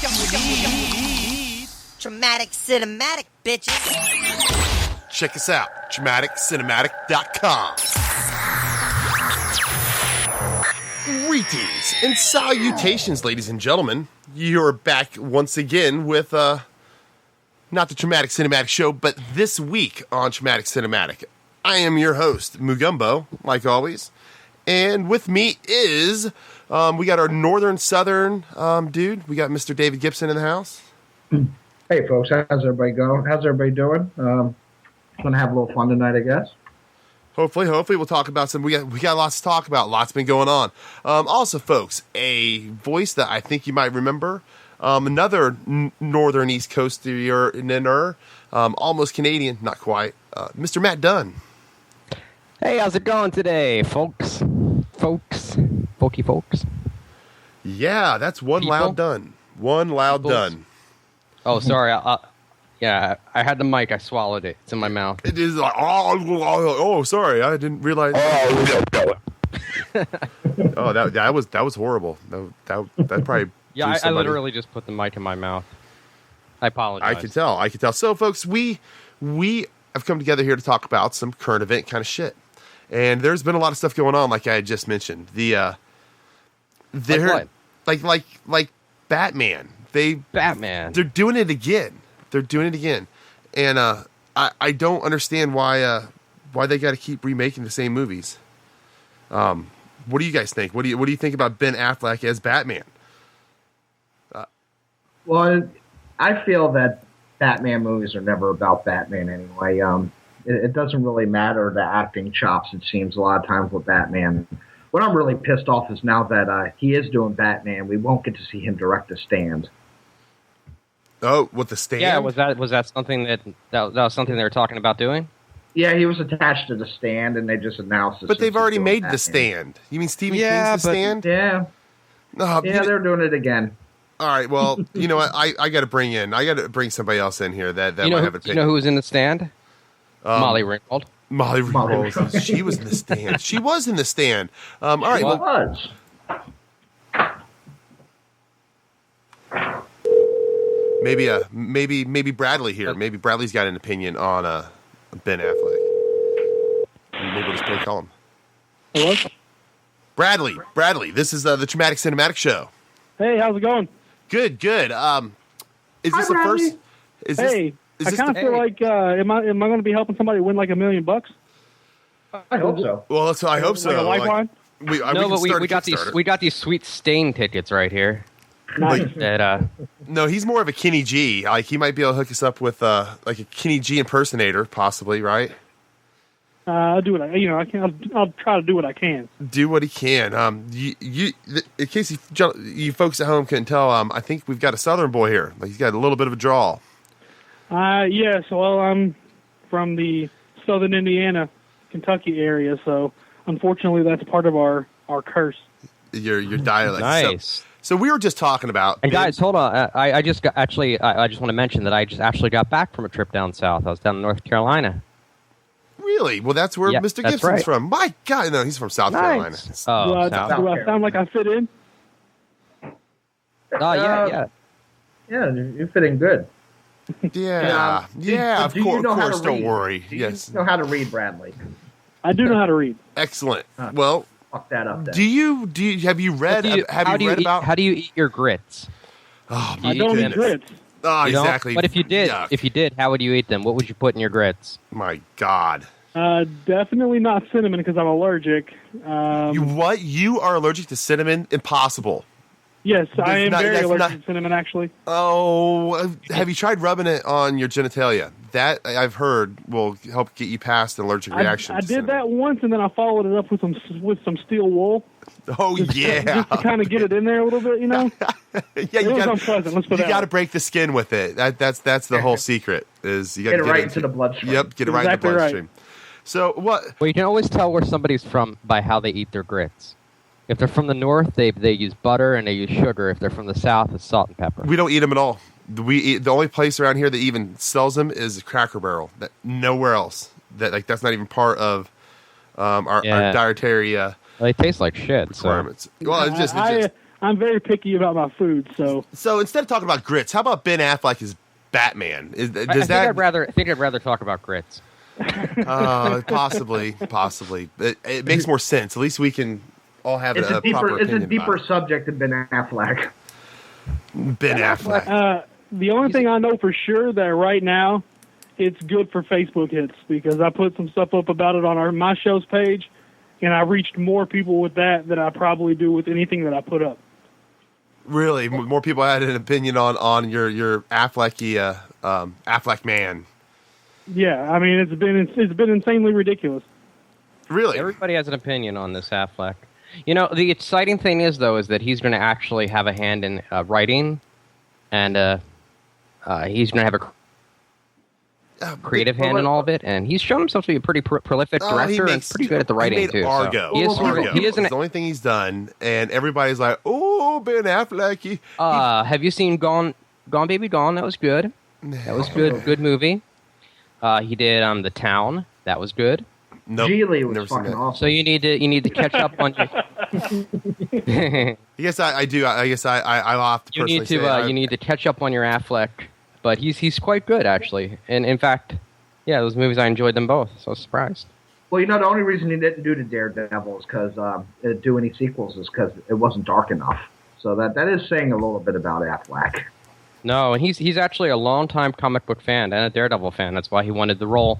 need traumatic cinematic, bitches. Check us out, traumaticcinematic.com. Greetings and salutations, ladies and gentlemen. You're back once again with, not the Traumatic Cinematic Show, but this week on Traumatic Cinematic. I am your host, Mugumbo, like always. And with me is, we got our northern, southern dude. We got Mr. David Gibson in the house. Hey, folks. How's everybody going? How's everybody doing? Going to have a little fun tonight, I guess. Hopefully we'll talk about some. We got lots to talk about. Lots been going on. Also, folks, a voice that I think you might remember. Another northern East Coaster, almost Canadian, not quite. Mr. Matt Dunn. Hey, how's it going today, folks? Folky folks. Yeah, that's one People? loud Dunn. One loud Peoples? Dunn. Oh, sorry. Yeah, I had the mic. I swallowed it. It's in my mouth. It is like, oh, sorry, I didn't realize. Oh, that was horrible. That probably. Yeah, I literally just put the mic in my mouth. I apologize. I can tell. So, folks, we have come together here to talk about some current event kind of shit, and there's been a lot of stuff going on, like I had just mentioned. Like Batman. They're doing it again. And I don't understand why they got to keep remaking the same movies. What do you guys think? What do you think about Ben Affleck as Batman? Well, I feel that Batman movies are never about Batman anyway. It doesn't really matter the acting chops, it seems, a lot of times with Batman. What I'm really pissed off is now that he is doing Batman, we won't get to see him direct a stand. Oh, with the stand? Yeah, was that something that was something they were talking about doing? Yeah, he was attached to the stand, and they just announced it. But they've already made the stand. You mean Stephen King's The Stand? Yeah. They're doing it again. All right, well, you know what? I got to bring somebody else in here that might have an opinion. You know who was in the stand? Molly Ringwald. Molly Ringwald. She was in the stand. She was in the stand. All right. She was. Maybe Bradley here. Maybe Bradley's got an opinion on Ben Affleck. Maybe we'll just call him. Hello? Bradley. This is the Traumatic Cinematic Show. Hey, how's it going? Good. Is this the first? I kind of feel like am I going to be helping somebody win like $1 million? I hope so. Well, I hope so. Like a lifeline? We got these sweet Stain tickets right here. Nice. No, he's more of a Kenny G. Like he might be able to hook us up with like a Kenny G impersonator, possibly, right? I'll do what I'll try to do what I can. Do what he can. In case you folks at home couldn't tell, I think we've got a Southern boy here. Like he's got a little bit of a drawl. Yes. Well, I'm from the Southern Indiana, Kentucky area, so unfortunately, that's part of our curse. Your dialect. Nice. So we were just talking about. And guys, hold on. I just want to mention that I just actually got back from a trip down south. I was down in North Carolina. Really? Well, that's where Mr. Gibson's from. My God, no, he's from South Carolina. Oh, do I sound like I fit in? Yeah. Yeah, you fit in good. Yeah. Of course. Don't worry. Yes. You know how to read, Bradley. I do know how to read. Excellent. Well, fuck that up. Then. Have you read? How do you eat your grits? Oh, I don't eat grits. Oh, exactly. But if you did, how would you eat them? What would you put in your grits? My God. Definitely not cinnamon because I'm allergic. What? You are allergic to cinnamon? Impossible. Yes, I am very allergic to cinnamon, actually. Oh, have you tried rubbing it on your genitalia? That, I've heard, will help get you past an allergic reaction. I did that once, and then I followed it up with some steel wool. Oh, yeah. Just to kind of get it in there a little bit, you know? Yeah, it was unpleasant. Let's put you got to break the skin with it. That's the whole secret. Is you got to get it right into the bloodstream. Yep, get it right into the bloodstream. Right. So what? Well, you can always tell where somebody's from by how they eat their grits. If they're from the north, they use butter and they use sugar. If they're from the south, it's salt and pepper. We don't eat them at all. The only place around here that even sells them is Cracker Barrel. Nowhere else. That's not even part of our dietary. They taste like shit. Requirements. So. Well, it's just. I I'm very picky about my food, so. So instead of talking about grits, how about Ben Affleck as Batman? I think I'd rather talk about grits. Possibly. It makes more sense. At least we can all have a proper opinion. It's a deeper subject than Ben Affleck. Ben Affleck. The only thing I know for sure that right now, it's good for Facebook hits because I put some stuff up about it on my show's page, and I reached more people with that than I probably do with anything that I put up. Really, more people had an opinion on your Affleck Affleck man. Yeah, I mean it's been insanely ridiculous. Really, everybody has an opinion on this Affleck. You know, the exciting thing is that he's going to actually have a hand in writing, and he's going to have a creative hand in all of it, and he's shown himself to be a pretty prolific director and pretty good at the writing too. Argo. So he is the only thing he's done, and everybody's like, "Oh, Ben Affleck." Have you seen Gone Baby Gone? That was good. That was good. Good movie. He did The Town. That was good. Nope, Geely was fucking awesome. So you need to catch up on your. Yes, I do. I guess I'll have to. You need to catch up on your Affleck, but he's quite good actually. And in fact, yeah, those movies I enjoyed them both. So I was surprised. Well, the only reason he didn't do the Daredevil is because do any sequels is because it wasn't dark enough. So that is saying a little bit about Affleck. No, and he's actually a longtime comic book fan and a Daredevil fan. That's why he wanted the role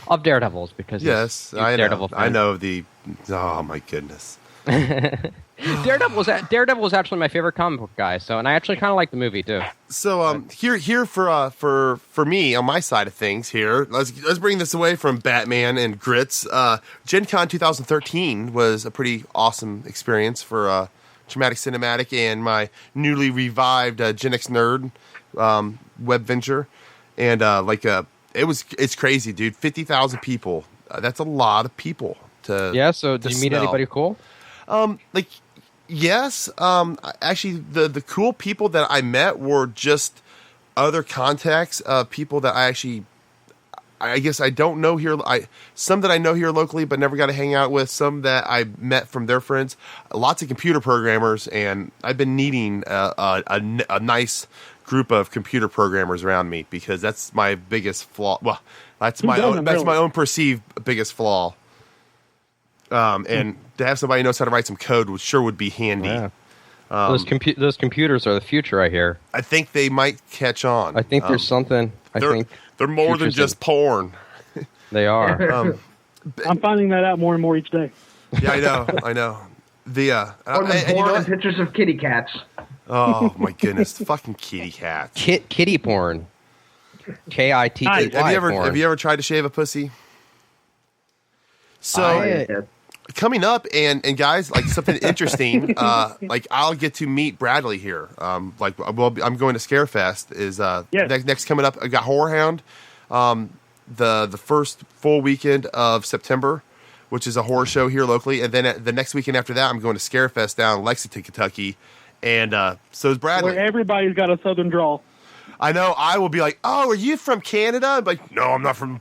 of Daredevils because he's Daredevil fan. I know the. Oh my goodness. Daredevil was actually my favorite comic book guy. So, and I actually kind of like the movie too. So here for me on my side of things here, let's bring this away from Batman and grits. Gen Con 2013 was a pretty awesome experience for Traumatic Cinematic and my newly revived Gen X Nerd web venture, and it's crazy, dude. 50,000 people. That's a lot of people to. Yeah. So did you meet anybody cool? Yes. Actually, the cool people that I met were just other contacts of people that I guess I don't know here. Some that I know here locally, but never got to hang out with. Some that I met from their friends. Lots of computer programmers, and I've been needing a nice group of computer programmers around me because that's my biggest flaw. Well, that's my own perceived biggest flaw. And to have somebody who knows how to write some code would be handy. Yeah. Those computers are the future, I hear. I think they might catch on. I think there's something. They're more than just porn. They are. I'm finding that out more and more each day. Yeah, I know. Porn pictures of kitty cats. Oh my goodness, fucking kitty cats. Kitty porn. KITTY porn. Have you ever tried to shave a pussy? So coming up, and guys, like something interesting. Like I'll get to meet Bradley here. I'm going to Scarefest. Is next coming up? I got Horror Hound. The first full weekend of September, which is a horror show here locally, and then the next weekend after that, I'm going to Scarefest down in Lexington, Kentucky, and so is Bradley. Where everybody's got a southern drawl. I know. I will be like, "Oh, are you from Canada?" I'm like, "No, I'm not from.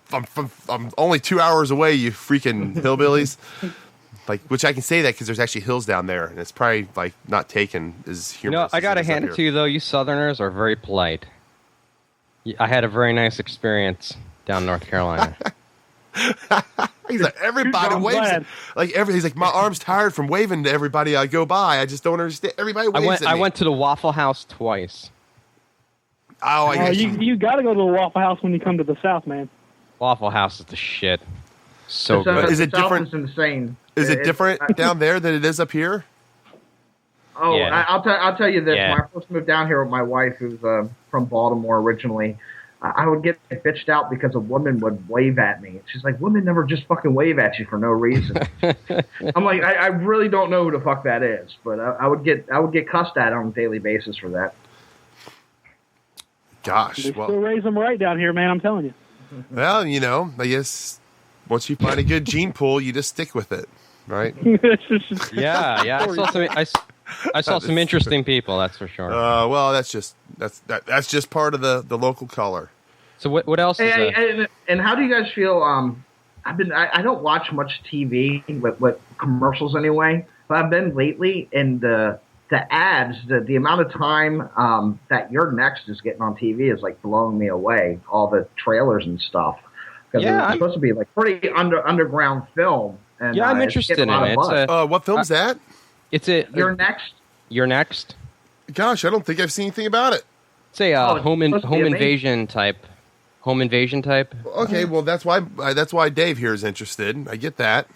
I'm only 2 hours away. You freaking hillbillies." Like, which I can say that because there's actually hills down there, and it's probably like not taken as humorous. I gotta hand it to you though. You Southerners are very polite. I had a very nice experience down in North Carolina. He's like, everybody waves. He's like, my arm's tired from waving to everybody I go by. I just don't understand. Everybody waves at me. I went to the Waffle House twice. Oh, I guess you got to go to the Waffle House when you come to the South, man. Waffle House is the shit. So good. Is it different? Is insane. Is it different down there than it is up here? Oh, yeah. I'll tell you this. Yeah. When I first moved down here with my wife, who's from Baltimore originally, I would get bitched out because a woman would wave at me. She's like, women never just fucking wave at you for no reason. I'm like, I really don't know who the fuck that is, but I would get cussed at on a daily basis for that. Gosh, They still raise them right down here, man. I'm telling you. Well, I guess once you find a good gene pool, you just stick with it, right? Yeah. I saw some interesting people. That's for sure. Well, that's just part of the local color. So what else? And how do you guys feel? I don't watch much TV with commercials anyway, but I've been lately, and the ads, the amount of time that You're Next is getting on TV is like blowing me away. All the trailers and stuff. Because it's supposed to be like pretty underground film. And, I'm interested in it. What film's that? You're Next. You're Next. Gosh, I don't think I've seen anything about it. It's a home invasion type. Home invasion type. Okay, well that's why Dave here is interested. I get that.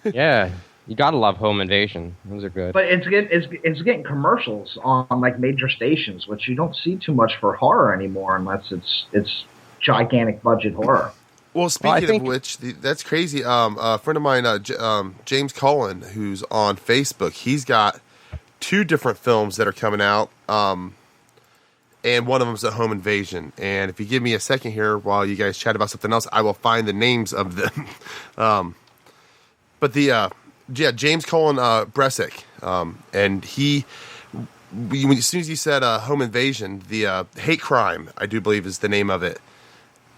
Yeah, you gotta love home invasion. Those are good. But it's getting commercials on like major stations, which you don't see too much for horror anymore, unless it's gigantic budget horror. Well, speaking of which, that's crazy. A friend of mine, James Cullen, who's on Facebook, he's got 2 different films that are coming out, and one of them's a home invasion. And if you give me a second here while you guys chat about something else, I will find the names of them. But James Cullen Bresic, and as soon as you said home invasion, the hate crime, I do believe, is the name of it.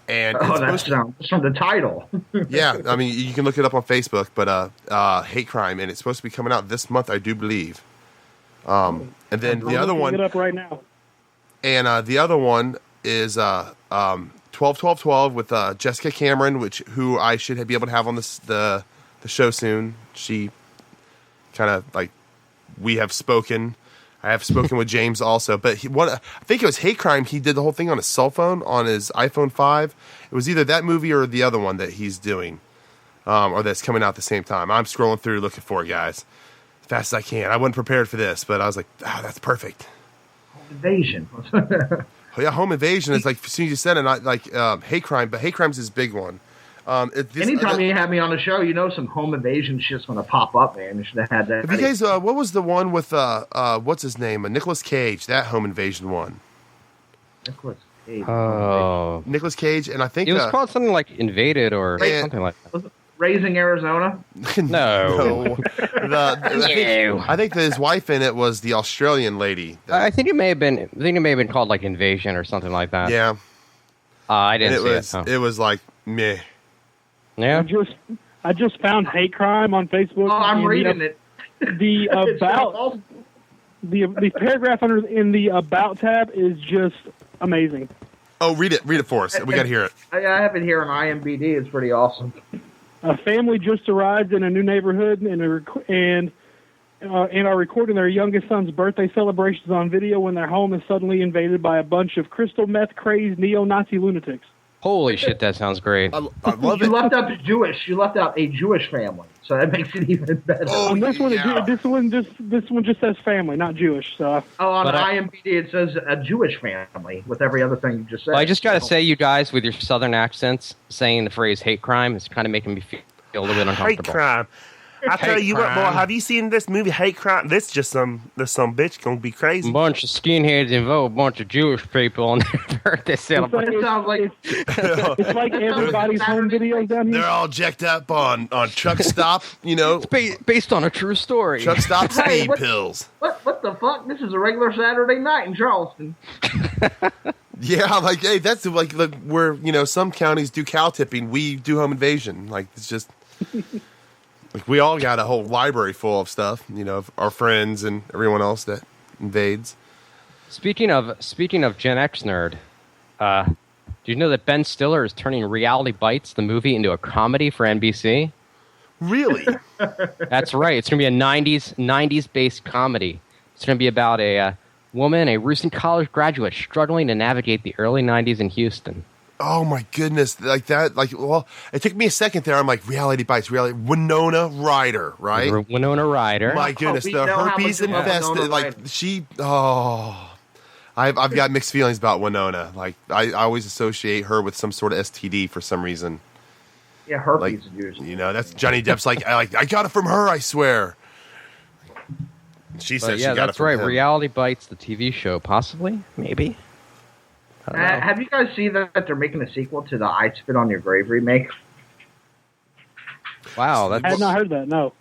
And that's from the title. Yeah, I mean, you can look it up on Facebook, but hate crime, and it's supposed to be coming out this month, I do believe. And then the other one, it up right now. And the other one is 12-12-12 with Jessica Cameron, who I should be able to have on the show soon. She kind of like we have spoken. I have spoken with James also, but I think it was hate crime. He did the whole thing on his cell phone, on his iPhone 5. It was either that movie or the other one that he's doing, or that's coming out at the same time. I'm scrolling through looking for it, guys, as fast as I can. I wasn't prepared for this, but I was like, that's perfect. Home invasion. Yeah, home invasion is like, as soon as you said it, not like hate crime, but hate crime's his big one. Anytime you have me on the show, some home invasion shit's going to pop up, man. You should have had that. Have you guys, what was the one with, what's his name? Nicolas Cage, that home invasion one. Nicolas Cage. Oh. Nicolas Cage, and I think... It was called something like Invaded or something like that. Was it Raising Arizona? No. I think his wife in it was the Australian lady. I think it may have been called like Invasion or something like that. Yeah. I didn't see it. It was like, meh. Yeah. I just found hate crime on Facebook. Oh, I'm reading it. The about the paragraph in the about tab is just amazing. Oh, read it for us. We got to hear it. I have it here on IMDb. It's pretty awesome. A family just arrived in a new neighborhood and are recording their youngest son's birthday celebrations on video when their home is suddenly invaded by a bunch of crystal meth crazed neo-Nazi lunatics. Holy shit, that sounds great. I love it. You left out You left out a Jewish family, so that makes it even better. Oh, this one just says family, not Jewish. So. On IMDb it says a Jewish family with every other thing you just said. Well, I just got to say, you guys, with your southern accents, saying the phrase hate crime is kind of making me feel a little bit uncomfortable. Hate crime. I tell you what, boy, have you seen this movie, Hate Crime? This some bitch gonna be crazy. A bunch of skinheads involve a bunch of Jewish people on their birthday celebration. It sounds like it's like everybody's home videos down here. They're all jacked up on truck stop, It's based on a true story. Truck stop speed pills. What the fuck? This is a regular Saturday night in Charleston. Yeah, like, hey, that's like where, some counties do cow tipping. We do home invasion. Like, it's just... Like, we all got a whole library full of stuff, of our friends and everyone else that invades. Speaking of Gen X nerd, do you know that Ben Stiller is turning Reality Bites, the movie, into a comedy for NBC? Really? That's right. It's going to be a 90s-based comedy. It's going to be about a woman, a recent college graduate, struggling to navigate the early 90s in Houston. Oh my goodness! Like that, it took me a second there. I'm like, Reality Bites, Winona Ryder, right? Winona Ryder. My goodness, the herpes infested. Like I've got mixed feelings about Winona. Like I always associate her with some sort of STD for some reason. Yeah, herpes usually. That's Johnny Depp's. I got it from her. I swear. She says she got it from him. Reality Bites, the TV show, possibly, maybe. Have you guys seen that they're making a sequel to the I Spit on Your Grave remake? Wow, I had not heard that. No.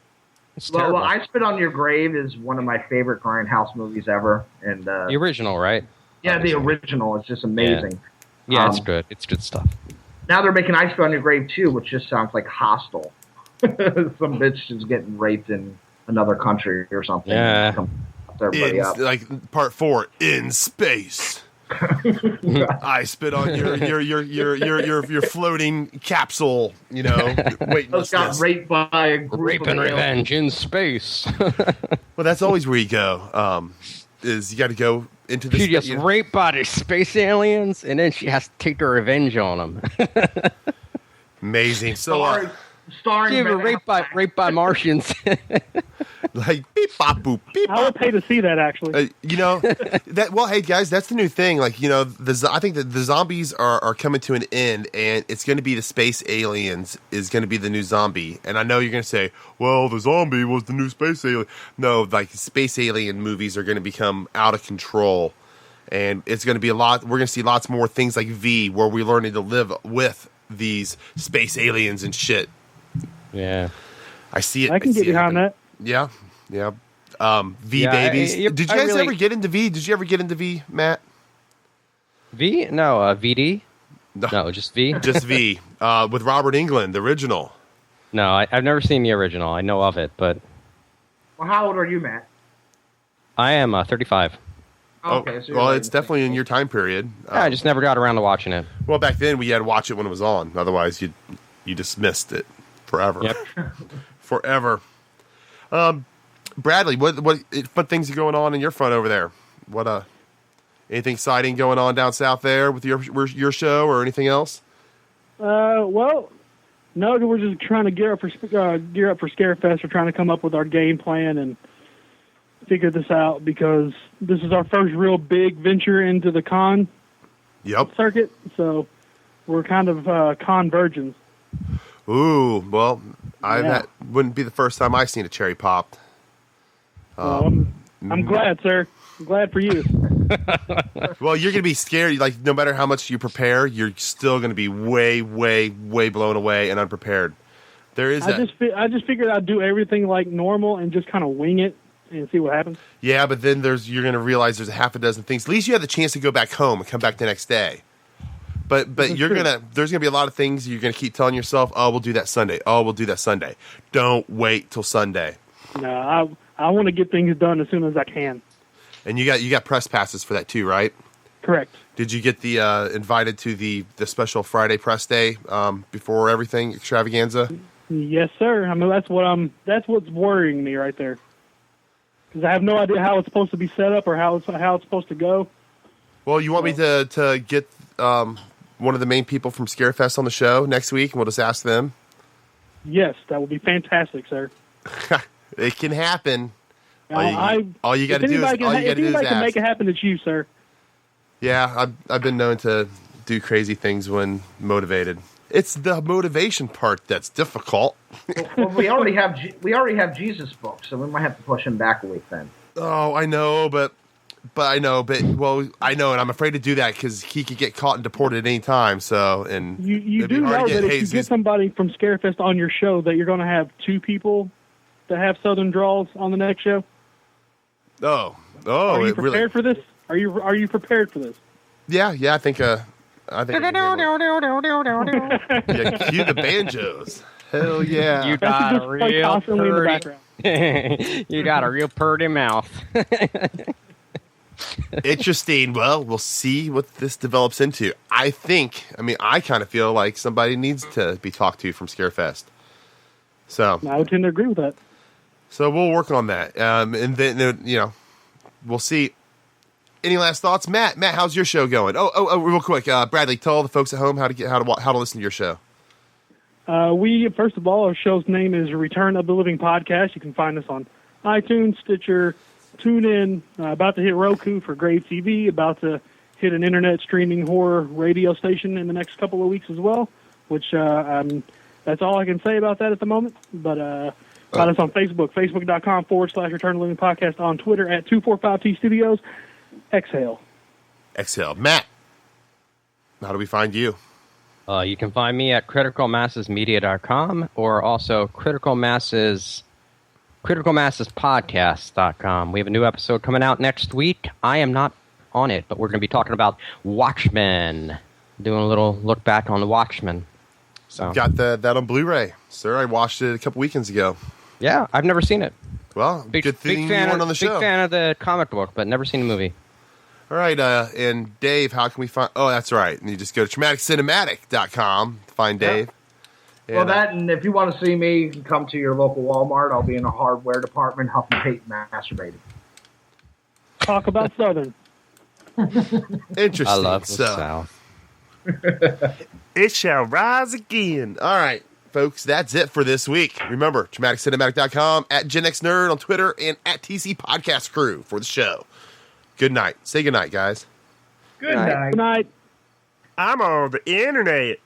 Well, I Spit on Your Grave is one of my favorite grindhouse movies ever, and the original, right? Yeah, obviously. The original is just amazing. Yeah, it's good. It's good stuff. Now they're making I Spit on Your Grave 2, which just sounds like Hostel. Some bitch is getting raped in another country or something. Yeah. fucks everybody up. Like part 4 in space. I spit on your floating capsule. You know, Those got raped by a group Rape and revenge in space. Well, that's always where you go. Is you got to go into the. She gets raped by the space aliens, and then she has to take her revenge on them. Amazing. So, starring She was raped by Martians. like beep bop boop beep. I would pay to see that, actually. You know that. Well, hey guys, that's the new thing. Like, you know, I think that the zombies are coming to an end, and it's going to be the space aliens is going to be the new zombie. And I know you're going to say, well, the zombie was the new space alien. No, like space alien movies are going to become out of control, and it's going to be a lot. We're going to see lots more things like V, where we're learning to live with these space aliens and shit. Yeah, I see it. I can get behind that. Yeah. V babies. Did you guys ever get into V? Did you ever get into V, Matt? V? No, VD? No, just V? Just V. With Robert Englund, the original. No, I've never seen the original. I know of it, but... Well, how old are you, Matt? I am 35. Okay, so well, it's definitely in your time period. I just never got around to watching it. Well, back then we had to watch it when it was on. Otherwise, you just missed it forever. Yep. Forever. Bradley, what things are going on in your front over there? What anything exciting going on down south there with your show or anything else? Well, no, we're just trying to gear up for Scarefest. We're trying to come up with our game plan and figure this out because this is our first real big venture into the con circuit. So we're kind of con virgins. Ooh, well, wouldn't be the first time I've seen a cherry popped. I'm glad, sir. I'm glad for you. Well, you're going to be scared. Like, no matter how much you prepare, you're still going to be way, way, way blown away and unprepared. There is I just figured I'd do everything like normal and just kind of wing it and see what happens. Yeah, but then you're going to realize there's a half a dozen things. At least you have the chance to go back home and come back the next day. But there's gonna be a lot of things you're gonna keep telling yourself, oh, we'll do that Sunday. Oh, we'll do that Sunday. Don't wait till Sunday. No, I want to get things done as soon as I can. And you got press passes for that too, right? Correct. Did you get the invited to the special Friday press day before everything extravaganza? Yes, sir. I mean that's what's worrying me right there. Because I have no idea how it's supposed to be set up or how it's supposed to go. Well, you want me to get one of the main people from Scarefest on the show next week, and we'll just ask them? Yes, that would be fantastic, sir. It can happen. All you got to do is ask. If anybody can make it happen, it's you, sir. Yeah, I've been known to do crazy things when motivated. It's the motivation part that's difficult. Well, we already have Jesus books, so we might have to push him back a week then. Oh, I know, but I know, and I'm afraid to do that because he could get caught and deported at any time. So, and you do know that if you get somebody from Scarefest on your show, that you're going to have two people that have Southern draws on the next show. Oh! Are you prepared for this? Are you prepared for this? Yeah, I think. Yeah, cue the banjos. Hell yeah! You got a real pretty. You got a real pretty mouth. Interesting. Well, we'll see what this develops into. I kind of feel like somebody needs to be talked to from Scarefest. So I would tend to agree with that. So we'll work on that, and then we'll see. Any last thoughts, Matt? Matt, how's your show going? Oh, real quick, Bradley, tell all the folks at home how to listen to your show. First of all, our show's name is Return of the Living Podcast. You can find us on iTunes, Stitcher, TuneIn, about to hit Roku for Grave TV, about to hit an internet streaming horror radio station in the next couple of weeks as well, which that's all I can say about that at the moment. But find us on Facebook, facebook.com/Return of the Living Podcast, on Twitter at 245T Studios. Exhale. Matt, how do we find you? You can find me at criticalmassesmedia.com or also criticalmassespodcast.com. We have a new episode coming out next week. I am not on it, but we're going to be talking about Watchmen. Doing a little look back on the Watchmen. So got that on Blu-ray, sir. I watched it a couple weekends ago. Yeah, I've never seen it. Well, good thing you weren't on the show. Big fan of the comic book, but never seen the movie. All right, and Dave, how can we find... Oh, that's right. And you just go to traumaticcinematic.com to find Dave. Well, and if you want to see me, you can come to your local Walmart. I'll be in the hardware department helping Peyton masturbating. Talk about Southern. Interesting. I love the South. It shall rise again. All right, folks, that's it for this week. Remember, traumaticcinematic.com, at Gen X Nerd on Twitter, and at TC Podcast Crew for the show. Good night. Say good night, guys. Good night. Good night. I'm on the internet.